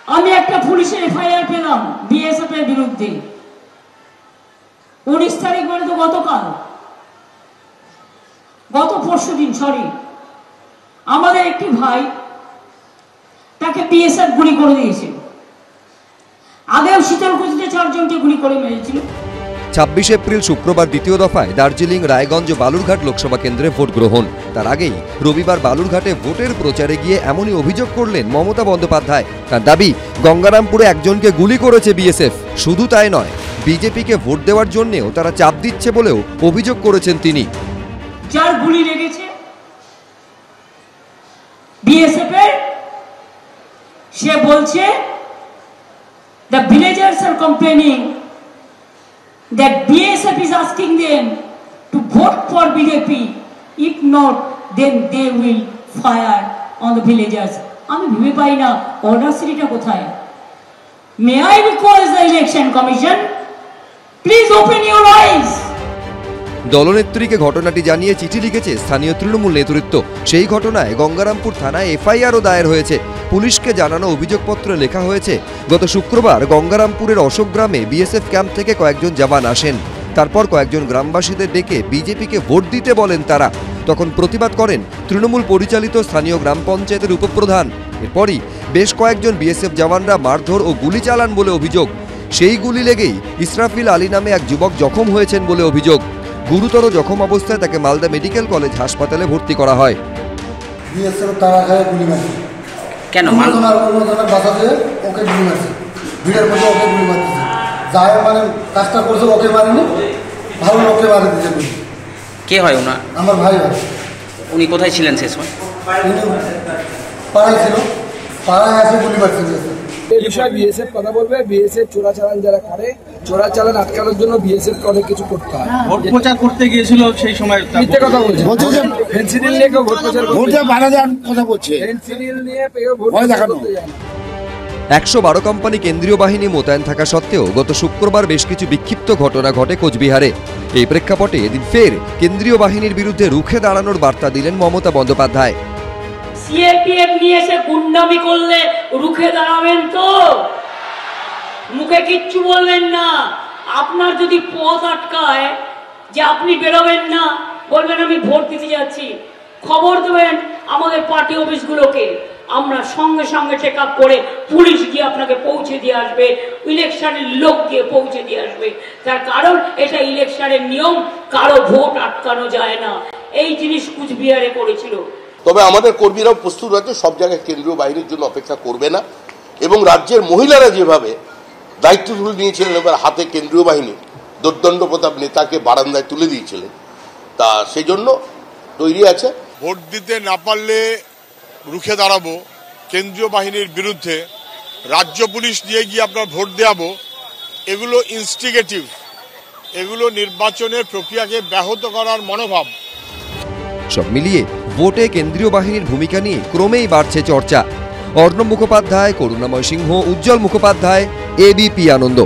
আমি একটা পুলিশের এফআইআর পেলাম বিএসএফ এর বিরুদ্ধে 19 তারিখ মানে তো গত পরশুদিন আমাদের একটি ভাই তাকে বিএসএফ গুলি করে দিয়েছে। আগেও শীতলকুচিতে 4 জনকে গুলি করে মেরেছিল। 26 এপ্রিল শুক্রবার দ্বিতীয় দফায় দার্জিলিং, রায়গঞ্জ, বালুরঘাট লোকসভা কেন্দ্রে ভোট গ্রহণ। তার আগেই রবিবার বালুরঘাটে ভোটের প্রচারে গিয়ে এমনই অভিযোগ করলেন মমতা বন্দ্যোপাধ্যায়। তার দাবি, গঙ্গারামপুরে একজনকে গুলি করেছে বিএসএফ। শুধু তাই নয়, বিজেপিকে ভোট দেওয়ার জন্যও তারা চাপ দিচ্ছে বলেও অভিযোগ করেছেন তিনি। যার গুলি লেগেছে বিএসএফ এর, সে বলছে the villagers are complaining that BSF is asking them to vote for BJP. If not, then they will fire on the villagers. আমি ভেবে পাই না অর্ডার সিটিটা কোথায়। May I request the election commission, please open your eyes. দলনেত্রীকে ঘটনাটি জানিয়ে চিঠি লিখেছে স্থানীয় তৃণমূল নেতৃত্ব। সেই ঘটনায় গঙ্গারামপুর থানায় এফআইআরও দায়ের হয়েছে। পুলিশকে জানানো অভিযোগপত্রে লেখা হয়েছে, গত শুক্রবার গঙ্গারামপুরের অশোক গ্রামে বিএসএফ ক্যাম্প থেকে কয়েকজন জওয়ান আসেন। তারপর কয়েকজন গ্রামবাসীদের ডেকে বিজেপিকে ভোট দিতে বলেন তারা। তখন প্রতিবাদ করেন তৃণমূল পরিচালিত স্থানীয় গ্রাম পঞ্চায়েতের উপপ্রধান। এরপরই বেশ কয়েকজন বিএসএফ জওয়ানরা মারধর ও গুলি চালান বলে অভিযোগ। সেই গুলি লেগেই ইসরাফিল আলী নামে এক যুবক জখম হয়েছেন বলে অভিযোগ। গুরুতর জখম অবস্থায় তাকে মালদা মেডিকেল কলেজ হাসপাতালে ভর্তি করা হয়। কেন বাসাতে ওকে গুলি মারছে, ভিড়ের মধ্যে ওকে গুলি মারতেছে। যাই মানে কাজটা করছে ওকে মারেনি, ভালো লোককে মারে দিতে গুলি। কে হয় ওনার? আমার ভাই হয়। উনি কোথায় ছিলেন শেষ সময়? উনি পাড়ায় ছিল, পাড়ায় এসে গুলি মারছে। এই বিষয়ে বিএসএফ কথা বলবে। বিএসএফ চোরাচালান যারা করে, চোরাচালান আটকানোর জন্য বিএসএফ অনেক কিছু করতে হয়। ভোট প্রচার করতে গিয়েছিল সেই সময় মিথ্যে কথা বলছে। ফেন্সিডিল নিয়ে কেউ ভোট প্রচার করতে কথা বলছে, ফেন্সিডিল নিয়ে ভোট করতে যায় না। 112 কোম্পানি কেন্দ্রীয় বাহিনী মোতায়েন থাকা সত্ত্বেও গত শুক্রবার বেশ কিছু বিক্ষিপ্ত ঘটনা ঘটে কোচবিহারে। এই প্রেক্ষাপটে এদিন ফের কেন্দ্রীয় বাহিনীর বিরুদ্ধে রুখে দাঁড়ানোর বার্তা দিলেন মমতা বন্দ্যোপাধ্যায়। সিএপিএফ নিয়ে এসে গুন্ডামি করলে রুখে দাঁড়াবেন তো? মুখে কিচ্ছু বলবেন না। আপনার যদি পথ আটকায় যে আপনি বেরোবেন না, বলবেন আমি ভোট দিতে যাচ্ছি, খবর দেবেন আমাদের পার্টি অফিসগুলোকে। আমরা সঙ্গে সঙ্গে চেক আপ করে পুলিশ গিয়ে আপনাকে পৌঁছে দিয়ে আসবে, ইলেকশনের লোক গিয়ে পৌঁছে দিয়ে আসবে। তার কারণ এটা ইলেকশনের নিয়ম, কারো ভোট আটকানো যায় না। এই জিনিস কুচবিহারে করেছিল। তবে আমাদের কর্মীরাও প্রস্তুত আছে, সব জায়গায় কেন্দ্রীয় বাহিনীর জন্য অপেক্ষা করবে না। এবং রাজ্যের মহিলারা যেভাবে দায়িত্ব তুলে নিয়েছিলেন, এবার হাতে কেন্দ্রীয় বাহিনী দোর্দণ্ড প্রতাপ নেতাকে বারান্দায় তুলে দিয়েছিলেন, তা সেই জন্য তৈরি আছে। ভোট দিতে না পারলে রুখে দাঁড়াবো কেন্দ্রীয় বাহিনীর বিরুদ্ধে, রাজ্য পুলিশ দিয়ে গিয়ে আপনার ভোট দেওয়াবো, এগুলো ইনস্টিগেটিভ, এগুলো নির্বাচনের প্রক্রিয়াকে ব্যাহত করার মনোভাব। সব মিলিয়ে ভোটে কেন্দ্রীয় বাহিনীর ভূমিকা নিয়ে ক্রমেই বাড়ছে চর্চা। অর্ণব মুখোপাধ্যায়, করুণাময় সিংহ, উজ্জ্বল মুখোপাধ্যায়, এবিপি আনন্দ।